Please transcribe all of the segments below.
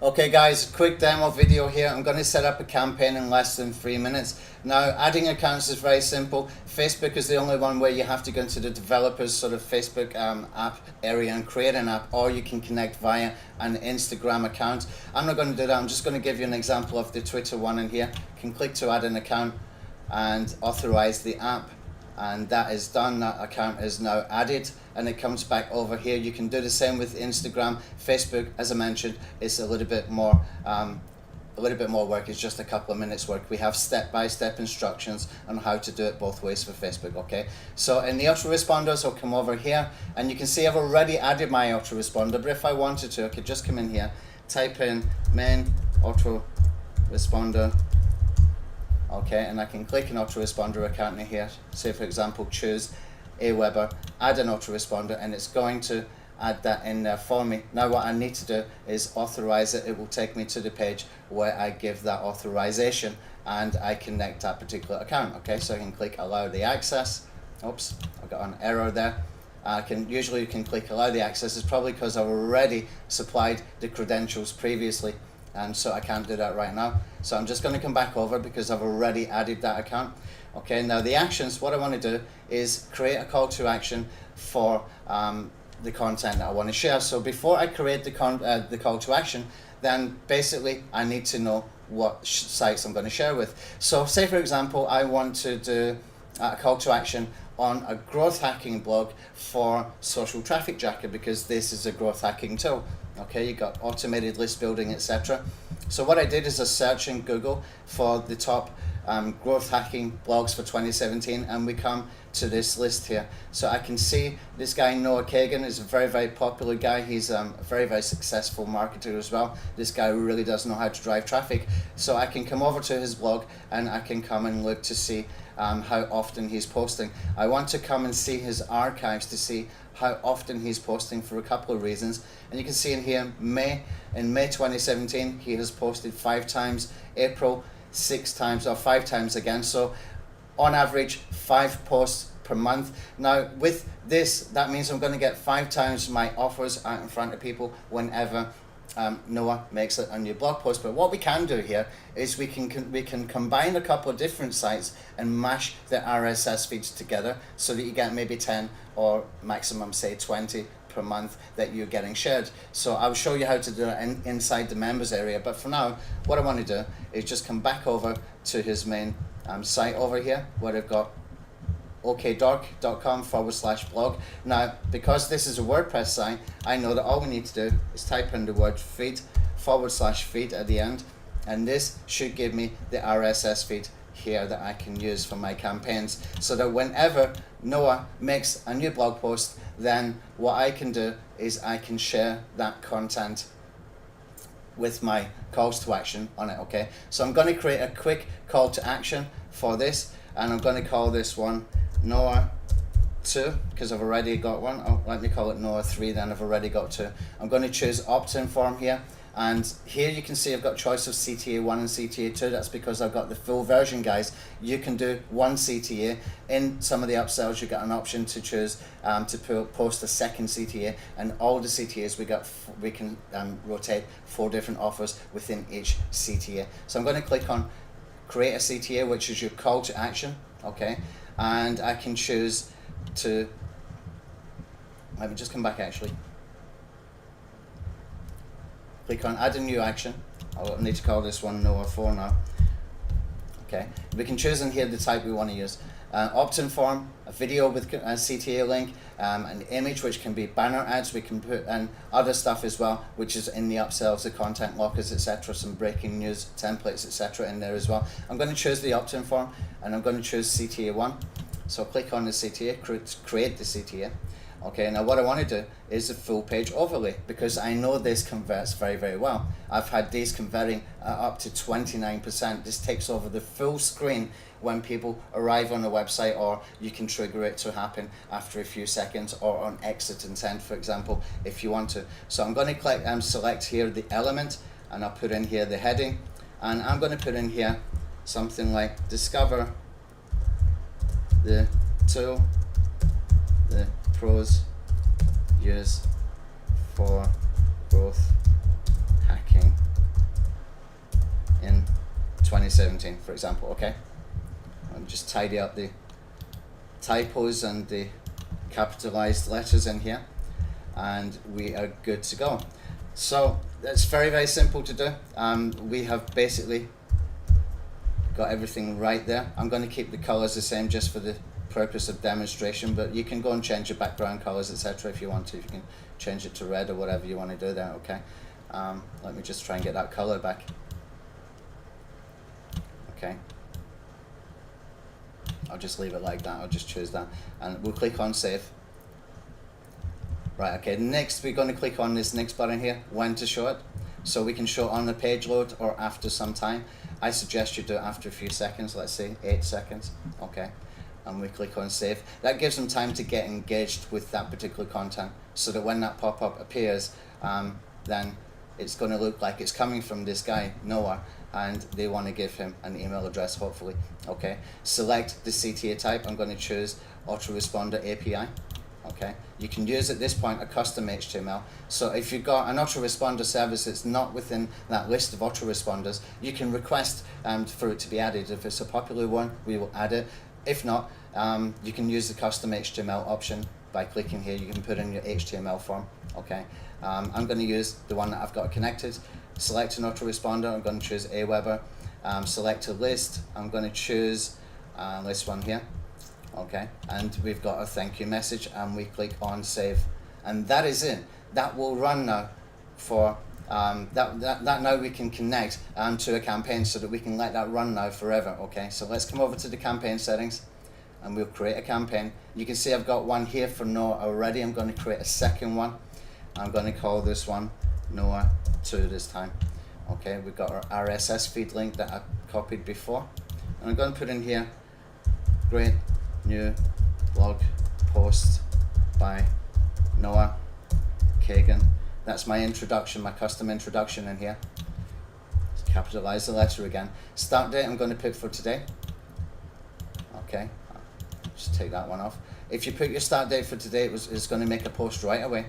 Okay guys, quick demo video here. I'm going to set up a campaign in less than 3 minutes. Now, adding accounts is very simple. Facebook is the only one where you have to go into the developers sort of Facebook app area and create an app, or you can connect via an Instagram account. I'm not going to do that. I'm just going to give you an example of the Twitter one in here. You can click to add an account and authorize the app. And that is done. That account is now added and it comes back over here. You can do the same with Instagram. Facebook, as I mentioned, is a little bit more work. It's just a couple of minutes work. We have step-by-step instructions on how to do it both ways for Facebook. Okay, so in the autoresponders, I'll come over here and you can see I've already added my autoresponder, but if I wanted to, I could just come in here, type in main autoresponder. Okay, and I can click an autoresponder account in here. Say for example, choose Aweber, add an autoresponder, and it's going to add that in there for me. Now what I need to do is authorize it. It will take me to the page where I give that authorization and I connect that particular account. Okay, so I can click allow the access. Oops, I got an error there. Usually you can click allow the access. It's probably because I've already supplied the credentials previously, and so I can't do that right now. So I'm just going to come back over because I've already added that account. Okay, now the actions, what I want to do is create a call to action for the content that I want to share. So before I create the call to action, then basically I need to know what sites I'm going to share with. So say for example, I want to do a call to action on a growth hacking blog for SocialTrafficJacker, because this is a growth hacking tool. Okay, you got automated list building, etc. So what I did is a search in Google for the top growth hacking blogs for 2017, and we come to this list here. So I can see this guy Noah Kagan is a very popular guy. He's a very successful marketer as well. This guy really does know how to drive traffic. So I can come over to his blog and I can come and look to see how often he's posting. I want to come and see his archives to see how often he's posting for a couple of reasons. And you can see in here, in May 2017, he has posted 5 times, April 6 times, or 5 times again. So on average, 5 posts per month. Now with this, that means I'm going to get 5 times my offers out in front of people whenever Noah makes a new blog post. But what we can do here is we can combine a couple of different sites and mash the RSS feeds together so that you get maybe 10 or maximum say 20 per month that you're getting shared. So I'll show you how to do it inside the members area, but for now what I want to do is just come back over to his main site over here where I've got okdork.com/blog. Now because this is a WordPress site, I know that all we need to do is type in the word feed /feed at the end, and this should give me the RSS feed here that I can use for my campaigns, so that whenever Noah makes a new blog post, then what I can do is I can share that content with my calls to action on it. Okay, so I'm going to create a quick call to action for this, and I'm going to call this one Noah 2 because I've already got one. Oh, let me call it Noah 3 then. I've already got 2. I'm going to choose opt-in form here, and here you can see I've got choice of CTA 1 and CTA 2. That's because I've got the full version, guys. You can do 1 CTA. In some of the upsells you got an option to choose to post a second CTA, and all the CTAs we can rotate 4 different offers within each CTA. So I'm going to click on create a CTA, which is your call to action. Okay, and I can choose to, let me just come back actually, click on add a new action. I'll need to call this one Noah 4 now. Okay, we can choose in here the type we want to use. Opt-in form, a video with a CTA link, an image which can be banner ads. We can put in other stuff as well, which is in the upsells, the content lockers, etc. Some breaking news templates, etc. in there as well. I'm going to choose the opt-in form and I'm going to choose CTA 1. So click on the CTA, create the CTA. Okay, now what I want to do is a full page overlay, because I know this converts very well. I've had these converting up to 29%. This takes over the full screen when people arrive on a website, or you can trigger it to happen after a few seconds, or on exit intent, for example, if you want to. So I'm going to click select here the element, and I'll put in here the heading, and I'm going to put in here something like discover the tool the pros use for growth hacking 2017, for example, okay? I'll just tidy up the typos and the capitalized letters in here, and we are good to go. So that's very, very simple to do. We have basically got everything right there. I'm going to keep the colors the same just for the purpose of demonstration, but you can go and change your background colors, etc. if you want to. You can change it to red or whatever you want to do there, okay? Let me just try and get that color back. Okay. I'll just leave it like that. I'll just choose that, and we'll click on save. Right, okay, next we're going to click on this next button here, when to show it. So we can show it on the page load or after some time. I suggest you do it after a few seconds, let's say 8 seconds, okay? And we click on save. That gives them time to get engaged with that particular content, so that when that pop-up appears, then it's going to look like it's coming from this guy, Noah, and they want to give him an email address, hopefully, okay? Select the CTA type. I'm going to choose autoresponder API. Okay, you can use at this point a custom HTML. So if you've got an autoresponder service that's not within that list of autoresponders, you can request for it to be added. If it's a popular one, we will add it. If not, you can use the custom HTML option by clicking here. You can put in your HTML form. Okay, I'm going to use the one that I've got connected. Select an autoresponder. I'm going to choose Aweber. Select a list. I'm going to choose this one here. Okay, and we've got a thank you message, and we click on save, and that is it. That will run now for that now we can connect to a campaign, so that we can let that run now forever. Okay, so let's come over to the campaign settings, and we'll create a campaign. You can see I've got one here for Noah already. I'm going to create a second one. I'm going to call this one Noah 2 this time. Okay, we've got our RSS feed link that I copied before, and I'm going to put in here, great new blog post by Noah Kagan. That's my introduction, my custom introduction in here. Let's capitalize the letter again. Start date I'm going to pick for today. Okay, just take that one off. If you put your start date for today, it's going to make a post right away.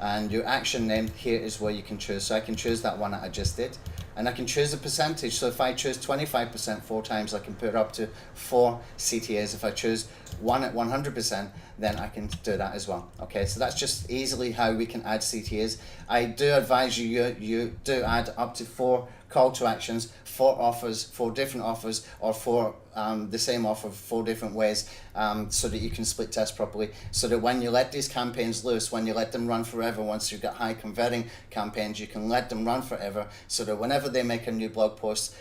And your action name here is where you can choose. So I can choose that one that I just did. And I can choose a percentage. So if I choose 25% 4 times, I can put up to 4 CTAs. If I choose 1 at 100%, then I can do that as well. Okay, so that's just easily how we can add CTAs. I do advise you do add up to 4 call to actions, 4 offers, 4 different offers, or 4 the same offer 4 different ways, so that you can split test properly, so that when you let these campaigns loose, when you let them run forever, once you've got high converting campaigns, you can let them run forever, so that whenever they make a new blog post,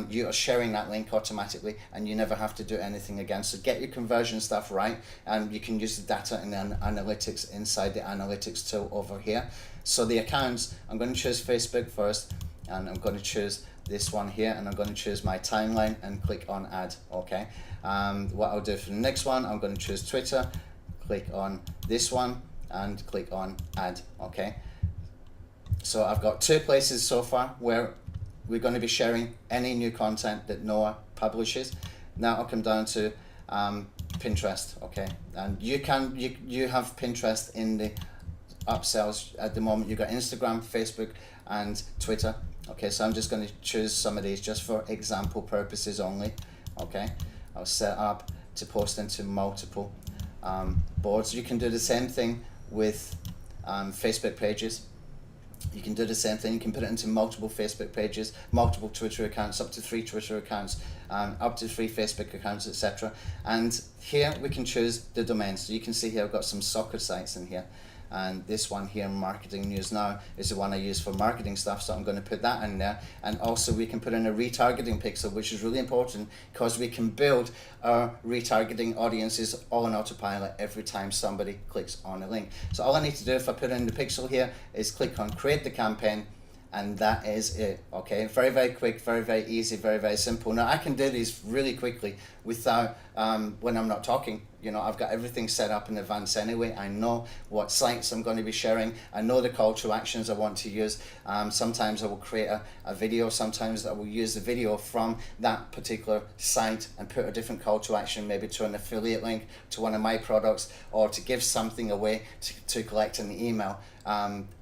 you are sharing that link automatically, and you never have to do anything again. So get your conversion stuff right, and you can use the data and then analytics inside the analytics tool over here. So the accounts, I'm going to choose Facebook first, and I'm going to choose this one here, and I'm going to choose my timeline and click on add. Okay, what I'll do for the next one, I'm going to choose Twitter, click on this one and click on add. Okay, so I've got 2 places so far where we're going to be sharing any new content that Noah publishes. Now I'll come down to Pinterest. Okay, and you have Pinterest in the upsells at the moment. You've got Instagram, Facebook and Twitter. Okay, so I'm just going to choose some of these just for example purposes only. Okay, I'll set up to post into multiple boards. You can do the same thing with Facebook pages. You can do the same thing. You can put it into multiple Facebook pages, multiple Twitter accounts, up to 3 Twitter accounts, up to 3 Facebook accounts, etc. And here we can choose the domain. So you can see here I've got some soccer sites in here. And this one here, Marketing News Now, is the one I use for marketing stuff, so I'm going to put that in there. And also we can put in a retargeting pixel, which is really important because we can build our retargeting audiences all on autopilot every time somebody clicks on a link. So all I need to do if I put in the pixel here is click on create the campaign, and that is it. Okay, very, very quick, very, very easy, very, very simple. Now I can do these really quickly without, when I'm not talking. You know, I've got everything set up in advance anyway. I know what sites I'm going to be sharing. I know the call to actions I want to use. Sometimes I will create a video. Sometimes I will use the video from that particular site and put a different call to action, maybe to an affiliate link to one of my products, or to give something away to collect an email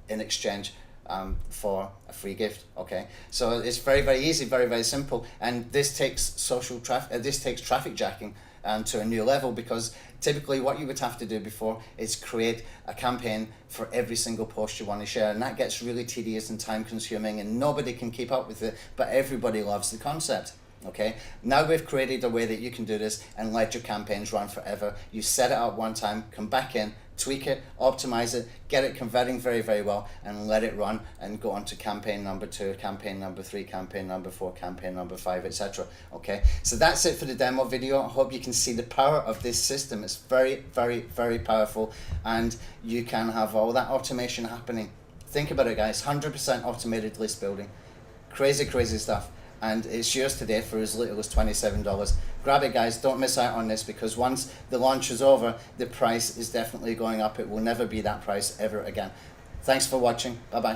in exchange for a free gift. Okay, so it's very, very easy, very, very simple, and this takes traffic jacking to a new level, because typically what you would have to do before is create a campaign for every single post you want to share, and that gets really tedious and time consuming, and nobody can keep up with it, but everybody loves the concept. Okay, now we've created a way that you can do this and let your campaigns run forever. You set it up one time, come back in, tweak it, optimize it, get it converting very, very well, and let it run and go on to campaign number 2, campaign number 3, campaign number 4, campaign number 5, etc. Okay, so that's it for the demo video. I hope you can see the power of this system. It's very, very, very powerful, and you can have all that automation happening. Think about it, guys. 100% automated list building. Crazy, crazy stuff. And it's yours today for as little as $27. Grab it, guys. Don't miss out on this, because once the launch is over, the price is definitely going up. It will never be that price ever again. Thanks for watching. Bye-bye.